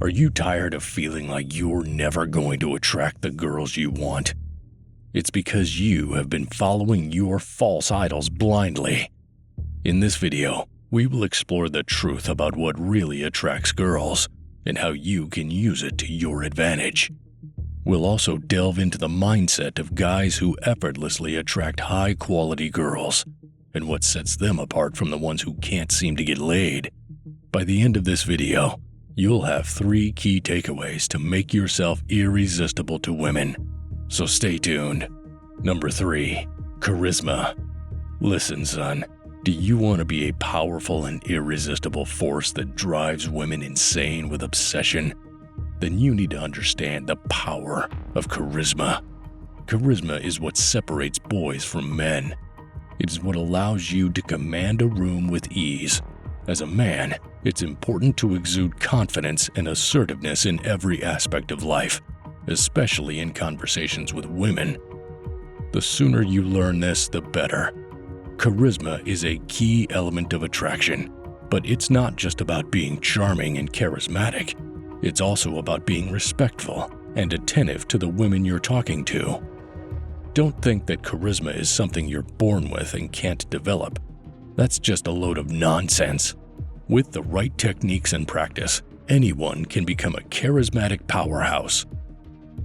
Are you tired of feeling like you're never going to attract the girls you want? It's because you have been following your false idols blindly. In this video, we will explore the truth about what really attracts girls and how you can use it to your advantage. We'll also delve into the mindset of guys who effortlessly attract high-quality girls and what sets them apart from the ones who can't seem to get laid. By the end of this video, you'll have 3 key takeaways to make yourself irresistible to women. So stay tuned. Number 3. Charisma. Listen, son. Do you want to be a powerful and irresistible force that drives women insane with obsession? Then you need to understand the power of charisma. Charisma is what separates boys from men. It is what allows you to command a room with ease. As a man, it's important to exude confidence and assertiveness in every aspect of life, especially in conversations with women. The sooner you learn this, the better. Charisma is a key element of attraction, but it's not just about being charming and charismatic. It's also about being respectful and attentive to the women you're talking to. Don't think that charisma is something you're born with and can't develop. That's just a load of nonsense. With the right techniques and practice, anyone can become a charismatic powerhouse.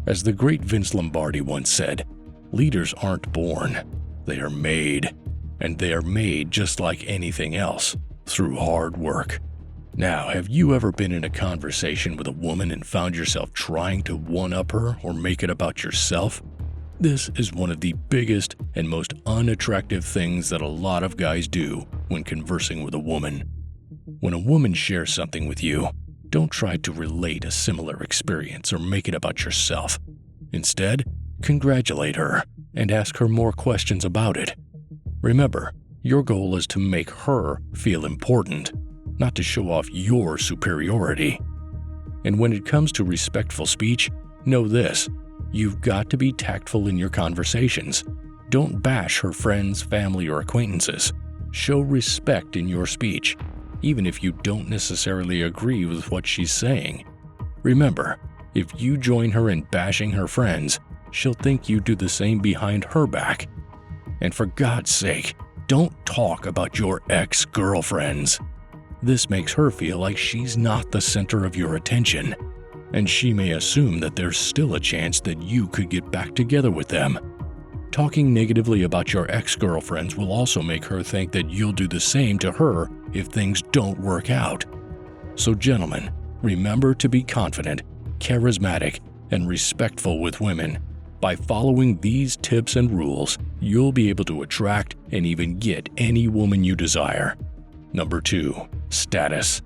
As the great Vince Lombardi once said, leaders aren't born, they are made. And they are made just like anything else, through hard work. Now, have you ever been in a conversation with a woman and found yourself trying to one-up her or make it about yourself? This is one of the biggest and most unattractive things that a lot of guys do when conversing with a woman. When a woman shares something with you, don't try to relate a similar experience or make it about yourself. Instead, congratulate her and ask her more questions about it. Remember, your goal is to make her feel important, not to show off your superiority. And when it comes to respectful speech, know this: you've got to be tactful in your conversations. Don't bash her friends, family, or acquaintances. Show respect in your speech, even if you don't necessarily agree with what she's saying. Remember, if you join her in bashing her friends, she'll think you do the same behind her back. And for God's sake, don't talk about your ex-girlfriends. This makes her feel like she's not the center of your attention, and she may assume that there's still a chance that you could get back together with them. Talking negatively about your ex-girlfriends will also make her think that you'll do the same to her if things don't work out. So gentlemen, remember to be confident, charismatic, and respectful with women. By following these tips and rules, you'll be able to attract and even get any woman you desire. Number 2. Status.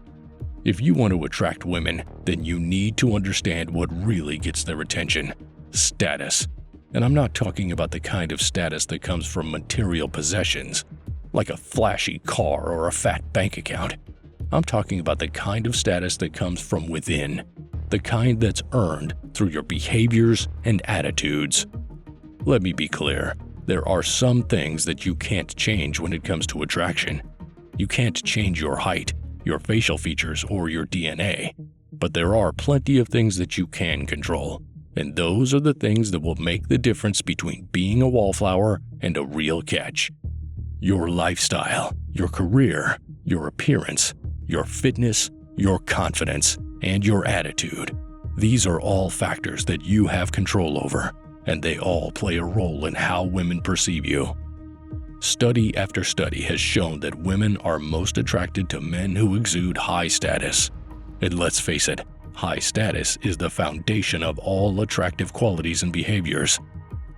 If you want to attract women, then you need to understand what really gets their attention: status. And I'm not talking about the kind of status that comes from material possessions, like a flashy car or a fat bank account. I'm talking about the kind of status that comes from within, the kind that's earned through your behaviors and attitudes. Let me be clear, there are some things that you can't change when it comes to attraction. You can't change your height, your facial features, or your DNA. But there are plenty of things that you can control, and those are the things that will make the difference between being a wallflower and a real catch. Your lifestyle, your career, your appearance, your fitness, your confidence, and your attitude. These are all factors that you have control over, and they all play a role in how women perceive you. Study after study has shown that women are most attracted to men who exude high status. And let's face it, high status is the foundation of all attractive qualities and behaviors.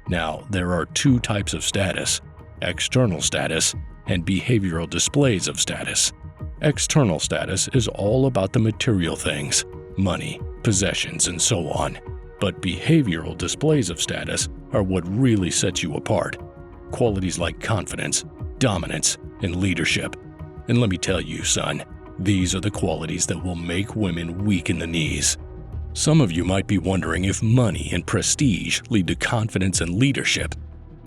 Now, there are 2 types of status: external status and behavioral displays of status. External status is all about the material things, money, possessions, and so on. But behavioral displays of status are what really sets you apart. Qualities like confidence, dominance, and leadership. And let me tell you, son, these are the qualities that will make women weak in the knees. Some of you might be wondering if money and prestige lead to confidence and leadership.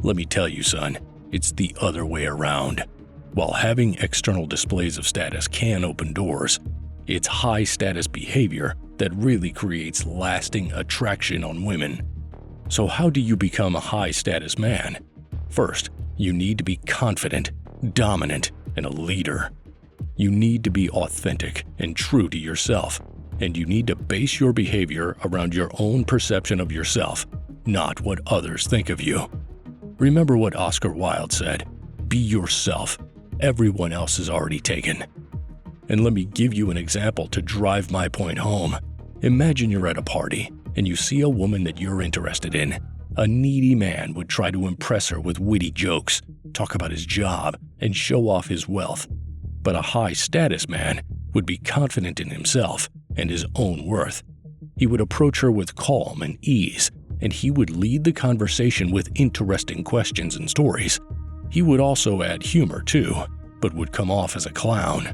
Let me tell you, son, it's the other way around. While having external displays of status can open doors, it's high-status behavior that really creates lasting attraction on women. So how do you become a high-status man? First, you need to be confident, dominant, and a leader. You need to be authentic and true to yourself, and you need to base your behavior around your own perception of yourself, not what others think of you. Remember what Oscar Wilde said, "Be yourself. Everyone else is already taken." And let me give you an example to drive my point home. Imagine you're at a party and you see a woman that you're interested in. A needy man would try to impress her with witty jokes, talk about his job, and show off his wealth. But a high-status man would be confident in himself and his own worth. He would approach her with calm and ease, and he would lead the conversation with interesting questions and stories. He would also add humor too, but would come off as a clown.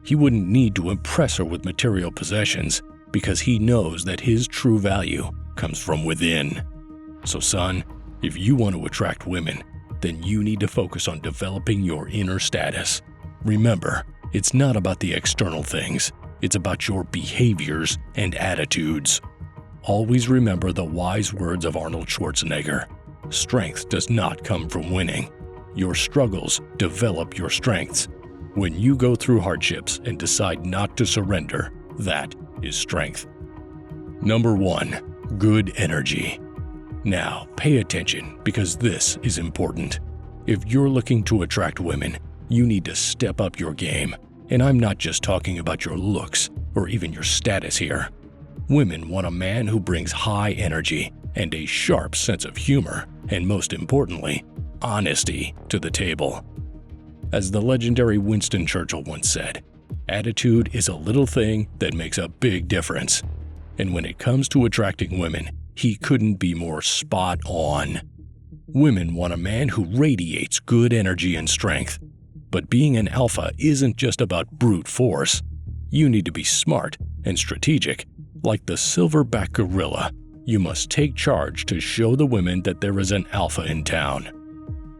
He wouldn't need to impress her with material possessions because he knows that his true value comes from within. So son, if you want to attract women, then you need to focus on developing your inner status. Remember, it's not about the external things, it's about your behaviors and attitudes. Always remember the wise words of Arnold Schwarzenegger. Strength does not come from winning. Your struggles develop your strengths. When you go through hardships and decide not to surrender, that is strength. Number 1. Good energy. Now, pay attention because this is important. If you're looking to attract women, you need to step up your game. And I'm not just talking about your looks or even your status here. Women want a man who brings high energy and a sharp sense of humor, and most importantly, honesty to the table. As the legendary Winston Churchill once said, attitude is a little thing that makes a big difference. And when it comes to attracting women, he couldn't be more spot on. Women want a man who radiates good energy and strength. But being an alpha isn't just about brute force. You need to be smart and strategic. Like the silverback gorilla, you must take charge to show the women that there is an alpha in town.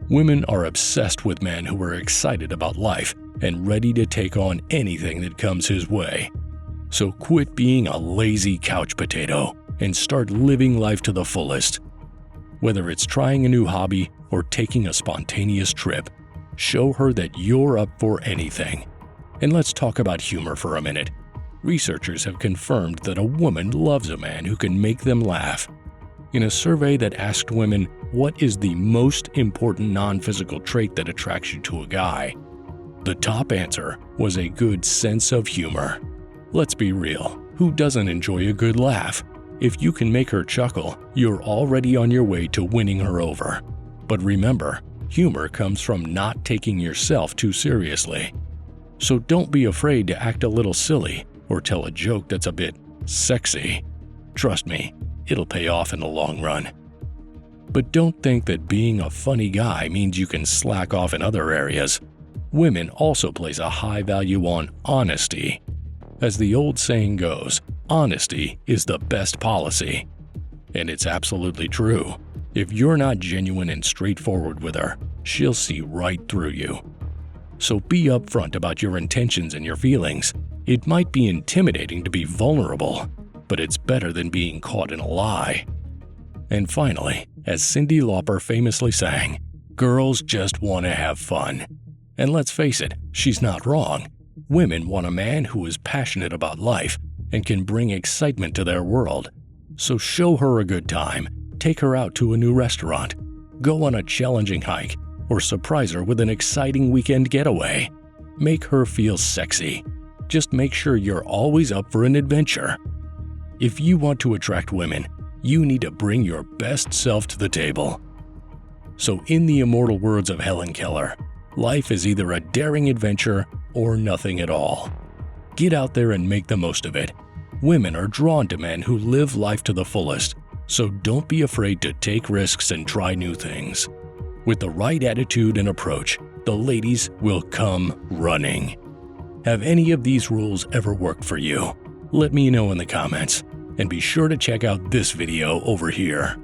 Women are obsessed with men who are excited about life and ready to take on anything that comes his way. So quit being a lazy couch potato and start living life to the fullest. Whether it's trying a new hobby or taking a spontaneous trip, show her that you're up for anything. And let's talk about humor for a minute. Researchers have confirmed that a woman loves a man who can make them laugh. In a survey that asked women, what is the most important non-physical trait that attracts you to a guy? The top answer was a good sense of humor. Let's be real, who doesn't enjoy a good laugh? If you can make her chuckle, you're already on your way to winning her over. But remember, humor comes from not taking yourself too seriously. So don't be afraid to act a little silly or tell a joke that's a bit sexy. Trust me, it'll pay off in the long run. But don't think that being a funny guy means you can slack off in other areas. Women also place a high value on honesty. As the old saying goes, honesty is the best policy. And it's absolutely true. If you're not genuine and straightforward with her, she'll see right through you. So be upfront about your intentions and your feelings. It might be intimidating to be vulnerable, but it's better than being caught in a lie. And finally, as Cyndi Lauper famously sang, girls just want to have fun. And let's face it, she's not wrong. Women want a man who is passionate about life and can bring excitement to their world. So show her a good time, take her out to a new restaurant, go on a challenging hike, or surprise her with an exciting weekend getaway. Make her feel sexy. Just make sure you're always up for an adventure. If you want to attract women, you need to bring your best self to the table. So in the immortal words of Helen Keller, life is either a daring adventure or nothing at all. Get out there and make the most of it. Women are drawn to men who live life to the fullest, so don't be afraid to take risks and try new things. With the right attitude and approach, the ladies will come running. Have any of these rules ever worked for you? Let me know in the comments, and be sure to check out this video over here.